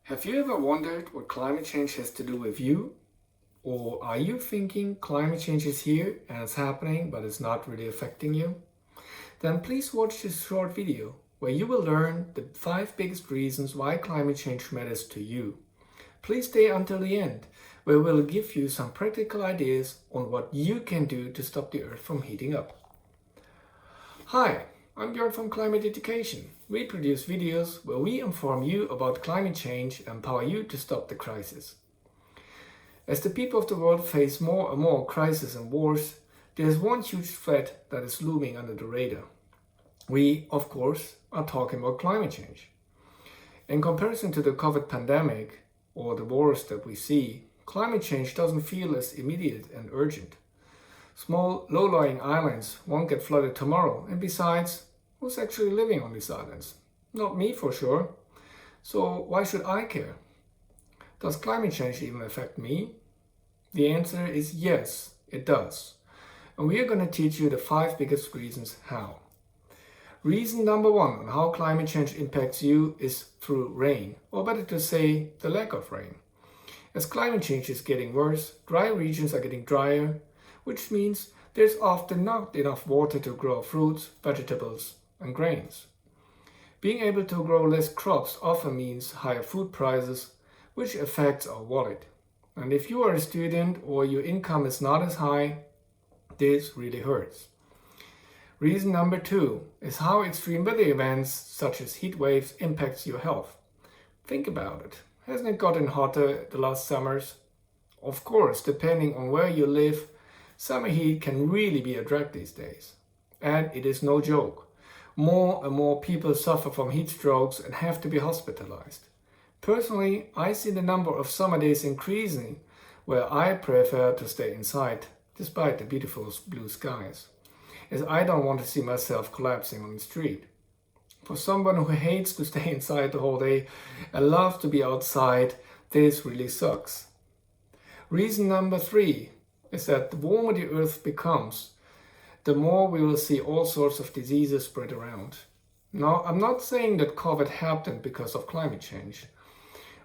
Have you ever wondered what climate change has to do with you? Or are you thinking climate change is here and it's happening but it's not really affecting you? Then please watch this short video where you will learn the 5 biggest reasons why climate change matters to you. Please stay until the end where we'll give you some practical ideas on what you can do to stop the earth from heating up. Hi, I'm Björn from Climate Education. We produce videos where we inform you about climate change and empower you to stop the crisis. As the people of the world face more and more crises and wars, there's one huge threat that is looming under the radar. We, of course, are talking about climate change. In comparison to the COVID pandemic or the wars that we see, climate change doesn't feel as immediate and urgent. Small, low-lying islands won't get flooded tomorrow, and besides, who's actually living on these islands? Not me for sure. So why should I care? Does climate change even affect me? The answer is yes, it does. And we are going to teach you the 5 biggest reasons how. Reason number 1 on how climate change impacts you is through rain, or better to say, the lack of rain. As climate change is getting worse, dry regions are getting drier, which means there's often not enough water to grow fruits, vegetables, and grains. Being able to grow less crops often means higher food prices, which affects our wallet. And if you are a student or your income is not as high, this really hurts. Reason number 2 is how extreme weather events such as heat waves impacts your health. Think about it. Hasn't it gotten hotter the last summers? Of course, depending on where you live, summer heat can really be a drag these days. And it is no joke. More and more people suffer from heat strokes and have to be hospitalized. Personally, I see the number of summer days increasing where I prefer to stay inside, despite the beautiful blue skies, as I don't want to see myself collapsing on the street. For someone who hates to stay inside the whole day and loves to be outside, this really sucks. Reason number 3 is that the warmer the earth becomes, the more we will see all sorts of diseases spread around. Now, I'm not saying that COVID happened because of climate change,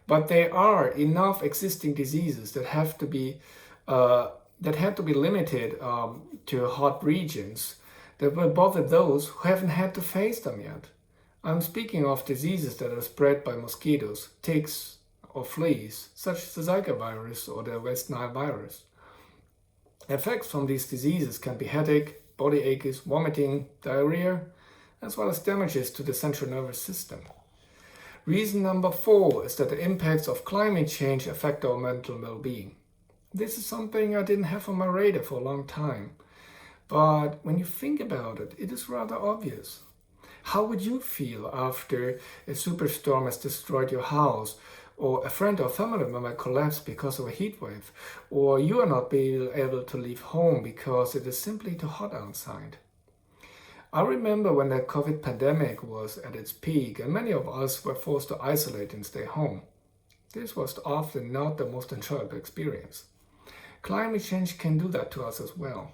but there are enough existing diseases that have to be limited to hot regions that will bother those who haven't had to face them yet. I'm speaking of diseases that are spread by mosquitoes, ticks, or fleas, such as the Zika virus or the West Nile virus. Effects from these diseases can be headache, body aches, vomiting, diarrhea, as well as damages to the central nervous system. Reason number 4 is that the impacts of climate change affect our mental well-being. This is something I didn't have on my radar for a long time, but when you think about it, it is rather obvious. How would you feel after a superstorm has destroyed your house, or a friend or family member collapsed because of a heat wave, or you are not being able to leave home because it is simply too hot outside? I remember when the COVID pandemic was at its peak and many of us were forced to isolate and stay home. This was often not the most enjoyable experience. Climate change can do that to us as well.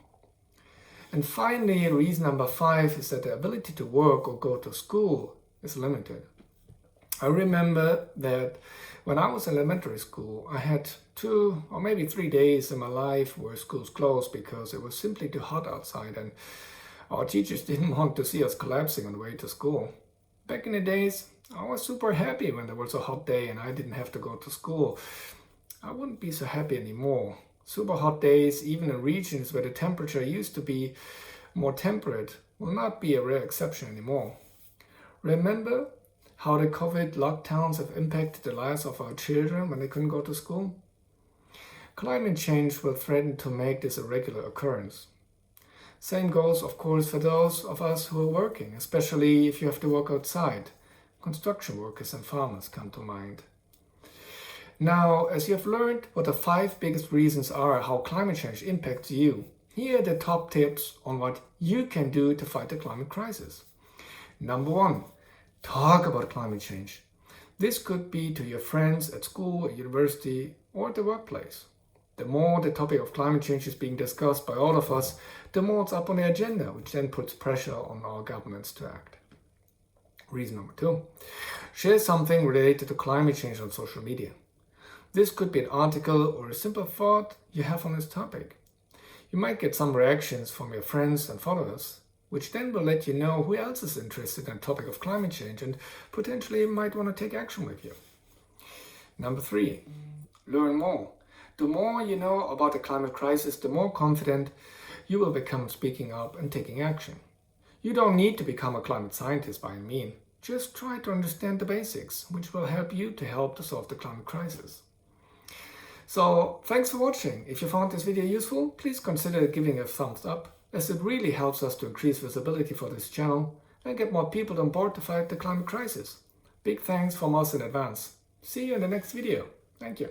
And finally, reason number 5 is that the ability to work or go to school is limited. I remember that when I was in elementary school, I had 2 or maybe 3 days in my life where schools closed because it was simply too hot outside and our teachers didn't want to see us collapsing on the way to school. Back in the days, I was super happy when there was a hot day and I didn't have to go to school. I wouldn't be so happy anymore. Super hot days, even in regions where the temperature used to be more temperate, will not be a rare exception anymore. Remember how the COVID lockdowns have impacted the lives of our children when they couldn't go to school? Climate change will threaten to make this a regular occurrence. Same goes, of course, for those of us who are working, especially if you have to work outside. Construction workers and farmers come to mind. Now, as you have learned what the 5 biggest reasons are how climate change impacts you, here are the top tips on what you can do to fight the climate crisis. Number 1, talk about climate change. This could be to your friends at school, at university, or at the workplace. The more the topic of climate change is being discussed by all of us, the more it's up on the agenda, which then puts pressure on our governments to act. Reason number 2, share something related to climate change on social media. This could be an article or a simple thought you have on this topic. You might get some reactions from your friends and followers, which then will let you know who else is interested in the topic of climate change and potentially might want to take action with you. Number 3, learn more. The more you know about the climate crisis, the more confident you will become speaking up and taking action. You don't need to become a climate scientist by any means. Just try to understand the basics, which will help you to help to solve the climate crisis. So, thanks for watching. If you found this video useful, please consider giving a thumbs up, as it really helps us to increase visibility for this channel and get more people on board to fight the climate crisis. Big thanks from us in advance. See you in the next video. Thank you.